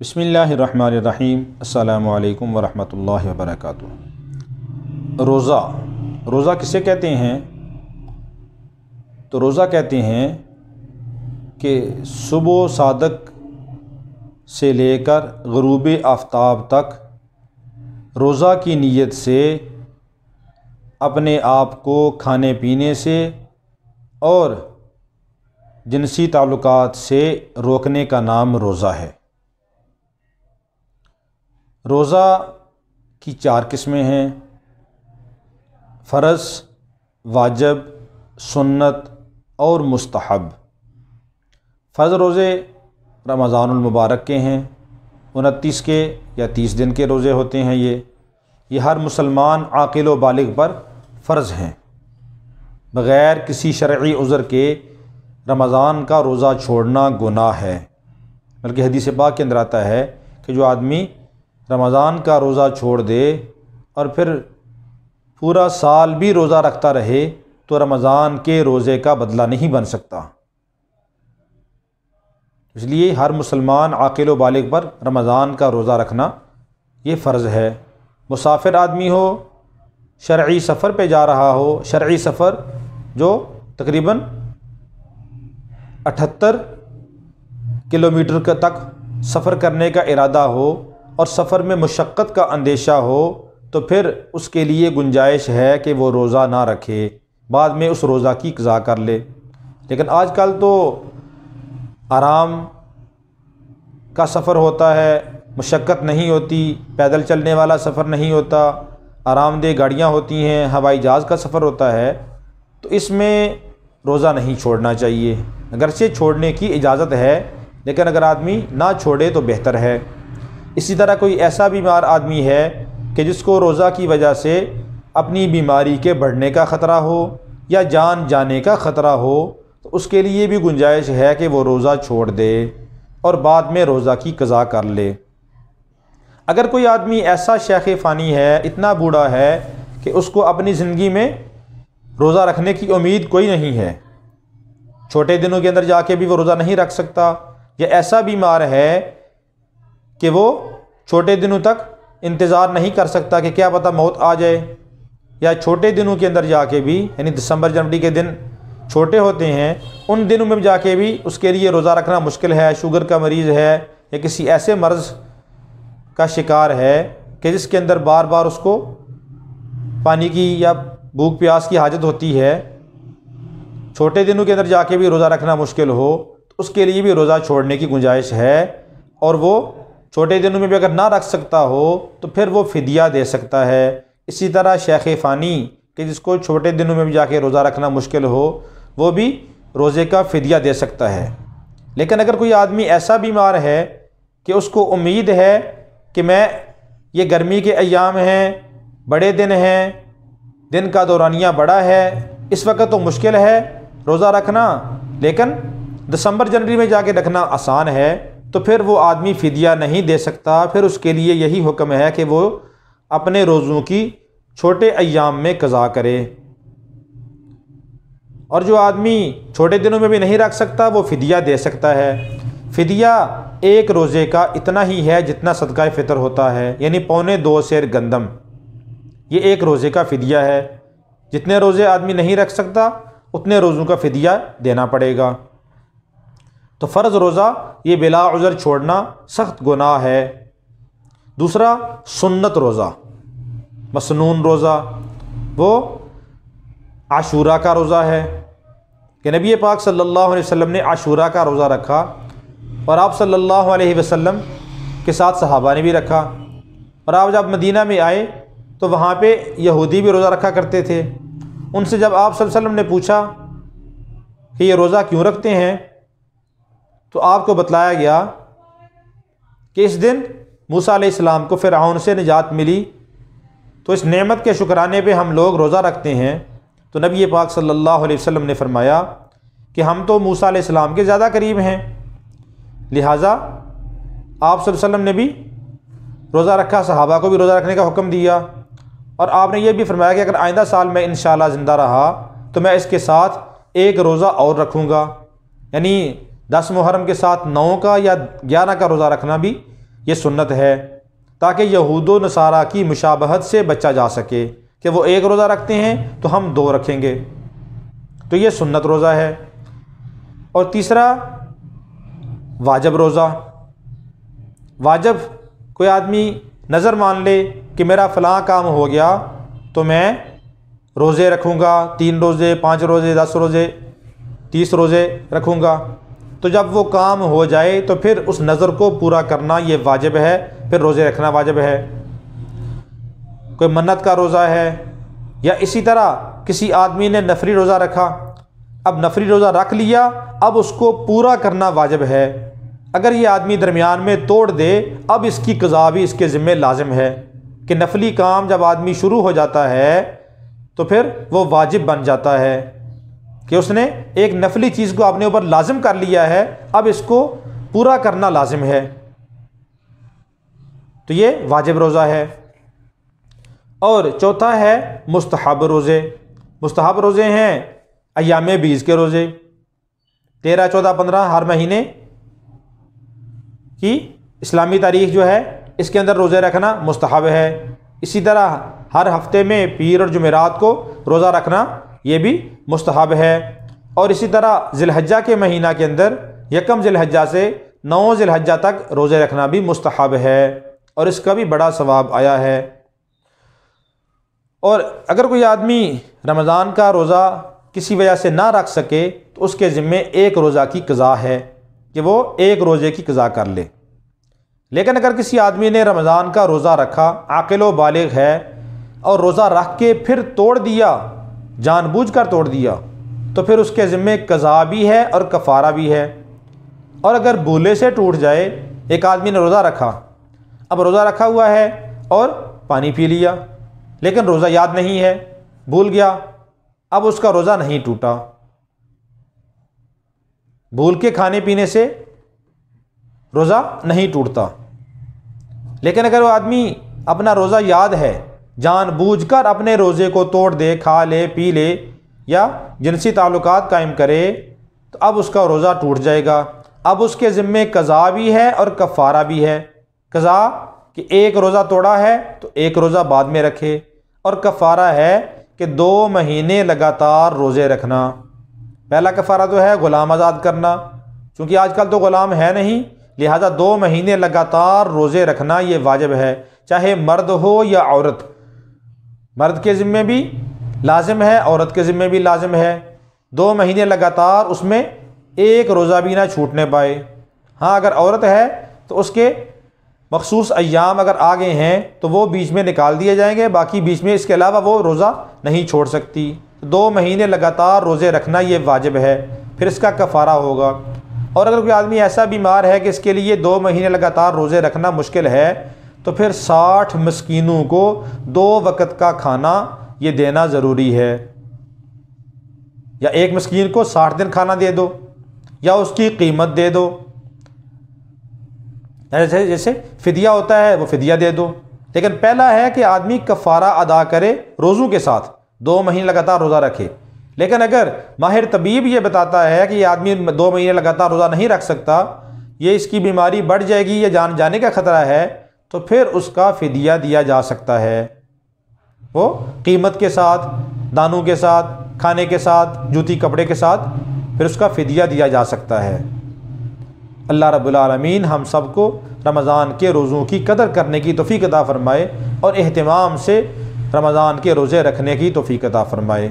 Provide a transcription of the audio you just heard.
بسم اللہ الرحمن الرحیم۔ السلام علیکم ورحمۃ اللہ وبرکاتہ۔ روزہ کسے کہتے ہیں؟ تو روزہ کہتے ہیں کہ صبح صادق سے لے کر غروب آفتاب تک روزہ کی نیت سے اپنے آپ کو کھانے پینے سے اور جنسی تعلقات سے روکنے کا نام روزہ ہے۔ روزہ کی 4 قسمیں ہیں: فرض، واجب، سنت اور مستحب۔ فرض روزے رمضان المبارک کے ہیں، 29 کے یا 30 دن کے روزے ہوتے ہیں۔ یہ ہر مسلمان عاقل و بالغ پر فرض ہیں۔ بغیر کسی شرعی عذر کے رمضان کا روزہ چھوڑنا گناہ ہے، بلکہ حدیث پاک کے اندر آتا ہے کہ جو آدمی رمضان کا روزہ چھوڑ دے اور پھر پورا سال بھی روزہ رکھتا رہے تو رمضان کے روزے کا بدلہ نہیں بن سکتا۔ اس لیے ہر مسلمان عاقل و بالغ پر رمضان کا روزہ رکھنا یہ فرض ہے۔ مسافر آدمی ہو، شرعی سفر پہ جا رہا ہو، شرعی سفر جو تقریباً 78 کلومیٹر تک سفر کرنے کا ارادہ ہو اور سفر میں مشقت کا اندیشہ ہو تو پھر اس کے لیے گنجائش ہے کہ وہ روزہ نہ رکھے، بعد میں اس روزہ کی قضا کر لے۔ لیکن آج کل تو آرام کا سفر ہوتا ہے، مشقت نہیں ہوتی، پیدل چلنے والا سفر نہیں ہوتا، آرام دہ گاڑیاں ہوتی ہیں، ہوائی جہاز کا سفر ہوتا ہے، تو اس میں روزہ نہیں چھوڑنا چاہیے۔ اگرچہ چھوڑنے کی اجازت ہے لیکن اگر آدمی نہ چھوڑے تو بہتر ہے۔ اسی طرح کوئی ایسا بیمار آدمی ہے کہ جس کو روزہ کی وجہ سے اپنی بیماری کے بڑھنے کا خطرہ ہو یا جان جانے کا خطرہ ہو تو اس کے لیے بھی گنجائش ہے کہ وہ روزہ چھوڑ دے اور بعد میں روزہ کی قضا کر لے۔ اگر کوئی آدمی ایسا شیخ فانی ہے، اتنا بوڑھا ہے کہ اس کو اپنی زندگی میں روزہ رکھنے کی امید کوئی نہیں ہے، چھوٹے دنوں کے اندر جا کے بھی وہ روزہ نہیں رکھ سکتا، یا ایسا بیمار ہے کہ وہ چھوٹے دنوں تک انتظار نہیں کر سکتا کہ کیا پتہ موت آ جائے، یا چھوٹے دنوں کے اندر جا کے بھی، یعنی دسمبر جنوری کے دن چھوٹے ہوتے ہیں، ان دنوں میں جا کے بھی اس کے لیے روزہ رکھنا مشکل ہے، شوگر کا مریض ہے یا کسی ایسے مرض کا شکار ہے کہ جس کے اندر بار بار اس کو پانی کی یا بھوک پیاس کی حاجت ہوتی ہے، چھوٹے دنوں کے اندر جا کے بھی روزہ رکھنا مشکل ہو تو اس کے لیے بھی روزہ چھوڑنے کی گنجائش ہے، اور وہ چھوٹے دنوں میں بھی اگر نہ رکھ سکتا ہو تو پھر وہ فدیہ دے سکتا ہے۔ اسی طرح شیخ فانی کہ جس کو چھوٹے دنوں میں بھی جا کے روزہ رکھنا مشکل ہو وہ بھی روزے کا فدیہ دے سکتا ہے۔ لیکن اگر کوئی آدمی ایسا بیمار ہے کہ اس کو امید ہے کہ میں یہ گرمی کے ایام ہیں، بڑے دن ہیں، دن کا دورانیہ بڑا ہے، اس وقت تو مشکل ہے روزہ رکھنا، لیکن دسمبر جنوری میں جا کے رکھنا آسان ہے، تو پھر وہ آدمی فدیہ نہیں دے سکتا۔ پھر اس کے لیے یہی حکم ہے کہ وہ اپنے روزوں کی چھوٹے ایام میں قضا کرے، اور جو آدمی چھوٹے دنوں میں بھی نہیں رکھ سکتا وہ فدیہ دے سکتا ہے۔ فدیہ ایک روزے کا اتنا ہی ہے جتنا صدقہ فطر ہوتا ہے، یعنی 2.25 سیر گندم، یہ ایک روزے کا فدیہ ہے۔ جتنے روزے آدمی نہیں رکھ سکتا اتنے روزوں کا فدیہ دینا پڑے گا۔ تو فرض روزہ یہ بلا عذر چھوڑنا سخت گناہ ہے۔ دوسرا سنت روزہ، مسنون روزہ، وہ عاشوراء کا روزہ ہے کہ نبی پاک صلی اللہ علیہ وسلم نے عاشوراء کا روزہ رکھا، اور آپ صلی اللہ علیہ وسلم کے ساتھ صحابہ نے بھی رکھا، اور آپ جب مدینہ میں آئے تو وہاں پہ یہودی بھی روزہ رکھا کرتے تھے۔ ان سے جب آپ صلی اللہ علیہ وسلم نے پوچھا کہ یہ روزہ کیوں رکھتے ہیں تو آپ کو بتلایا گیا کہ اس دن موسیٰ علیہ السلام کو فرعون سے نجات ملی، تو اس نعمت کے شکرانے پہ ہم لوگ روزہ رکھتے ہیں۔ تو نبی پاک صلی اللہ علیہ وسلم نے فرمایا کہ ہم تو موسیٰ علیہ السلام کے زیادہ قریب ہیں، لہٰذا آپ صلی اللہ علیہ وسلم نے بھی روزہ رکھا، صحابہ کو بھی روزہ رکھنے کا حکم دیا، اور آپ نے یہ بھی فرمایا کہ اگر آئندہ سال میں انشاءاللہ زندہ رہا تو میں اس کے ساتھ ایک روزہ اور رکھوں گا، یعنی 10 محرم کے ساتھ 9 کا یا 11 کا روزہ رکھنا بھی یہ سنت ہے تاکہ یہود و نصارہ کی مشابہت سے بچا جا سکے کہ وہ ایک روزہ رکھتے ہیں تو ہم دو رکھیں گے، تو یہ سنت روزہ ہے۔ اور تیسرا واجب روزہ۔ واجب کوئی آدمی نظر مان لے کہ میرا فلاں کام ہو گیا تو میں روزے رکھوں گا، 3 روزے، 5 روزے، 10 روزے، 30 روزے رکھوں گا، تو جب وہ کام ہو جائے تو پھر اس نظر کو پورا کرنا یہ واجب ہے، پھر روزے رکھنا واجب ہے۔ کوئی منت کا روزہ ہے، یا اسی طرح کسی آدمی نے نفلی روزہ رکھا، اب نفلی روزہ رکھ لیا، اب اس کو پورا کرنا واجب ہے۔ اگر یہ آدمی درمیان میں توڑ دے اب اس کی قضا بھی اس کے ذمہ لازم ہے کہ نفلی کام جب آدمی شروع ہو جاتا ہے تو پھر وہ واجب بن جاتا ہے کہ اس نے ایک نفلی چیز کو اپنے اوپر لازم کر لیا ہے، اب اس کو پورا کرنا لازم ہے، تو یہ واجب روزہ ہے۔ اور چوتھا ہے مستحب روزے۔ مستحب روزے ہیں ایام بیز کے روزے، 13، 14، 15 ہر مہینے کی اسلامی تاریخ جو ہے اس کے اندر روزے رکھنا مستحب ہے۔ اسی طرح ہر ہفتے میں پیر اور جمعرات کو روزہ رکھنا یہ بھی مستحب ہے۔ اور اسی طرح ذی الحجہ کے مہینہ کے اندر 1 ذی الحجہ سے 9 ذی الحجہ تک روزے رکھنا بھی مستحب ہے، اور اس کا بھی بڑا ثواب آیا ہے۔ اور اگر کوئی آدمی رمضان کا روزہ کسی وجہ سے نہ رکھ سکے تو اس کے ذمے 1 روزہ کی قضا ہے کہ وہ 1 روزے کی قضا کر لے۔ لیکن اگر کسی آدمی نے رمضان کا روزہ رکھا، عاقل و بالغ ہے، اور روزہ رکھ کے پھر توڑ دیا، جان بوجھ کر توڑ دیا، تو پھر اس کے ذمے قضا بھی ہے اور کفارہ بھی ہے۔ اور اگر بھولے سے ٹوٹ جائے، ایک آدمی نے روزہ رکھا، اب روزہ رکھا ہوا ہے اور پانی پی لیا، لیکن روزہ یاد نہیں ہے، بھول گیا، اب اس کا روزہ نہیں ٹوٹا۔ بھول کے کھانے پینے سے روزہ نہیں ٹوٹتا، لیکن اگر وہ آدمی اپنا روزہ یاد ہے، جان بوجھ کر اپنے روزے کو توڑ دے، کھا لے، پی لے یا جنسی تعلقات قائم کرے، تو اب اس کا روزہ ٹوٹ جائے گا۔ اب اس کے ذمے قضا بھی ہے اور کفارہ بھی ہے۔ قضا کہ 1 روزہ توڑا ہے تو 1 روزہ بعد میں رکھے، اور کفارہ ہے کہ 2 مہینے لگاتار روزے رکھنا۔ پہلا کفارہ تو ہے غلام آزاد کرنا، چونکہ آج کل تو غلام ہے نہیں، لہذا 2 مہینے لگاتار روزے رکھنا یہ واجب ہے، چاہے مرد ہو یا عورت۔ مرد کے ذمے بھی لازم ہے، عورت کے ذمے بھی لازم ہے، 2 مہینے لگاتار اس میں 1 روزہ بھی نہ چھوٹنے پائے۔ ہاں اگر عورت ہے تو اس کے مخصوص ایام اگر آگے ہیں تو وہ بیچ میں نکال دیے جائیں گے، باقی بیچ میں اس کے علاوہ وہ روزہ نہیں چھوڑ سکتی۔ 2 مہینے لگاتار روزے رکھنا یہ واجب ہے، پھر اس کا کفارہ ہوگا۔ اور اگر کوئی آدمی ایسا بیمار ہے کہ اس کے لیے 2 مہینے لگاتار روزے رکھنا مشکل ہے تو پھر 60 مسکینوں کو 2 وقت کا کھانا یہ دینا ضروری ہے، یا ایک مسکین کو 60 دن کھانا دے دو، یا اس کی قیمت دے دو، جیسے فدیہ ہوتا ہے وہ فدیہ دے دو۔ لیکن پہلا ہے کہ آدمی کفارہ ادا کرے روزوں کے ساتھ، 2 مہینے لگاتار روزہ رکھے۔ لیکن اگر ماہر طبیب یہ بتاتا ہے کہ یہ آدمی 2 مہینے لگاتار روزہ نہیں رکھ سکتا، یہ اس کی بیماری بڑھ جائے گی یا جان جانے کا خطرہ ہے، تو پھر اس کا فدیہ دیا جا سکتا ہے، وہ قیمت کے ساتھ، دانوں کے ساتھ، کھانے کے ساتھ، جوتی کپڑے کے ساتھ، پھر اس کا فدیہ دیا جا سکتا ہے۔ اللہ رب العالمین ہم سب کو رمضان کے روزوں کی قدر کرنے کی توفیق عطا فرمائے، اور اہتمام سے رمضان کے روزے رکھنے کی توفیق عطا فرمائے۔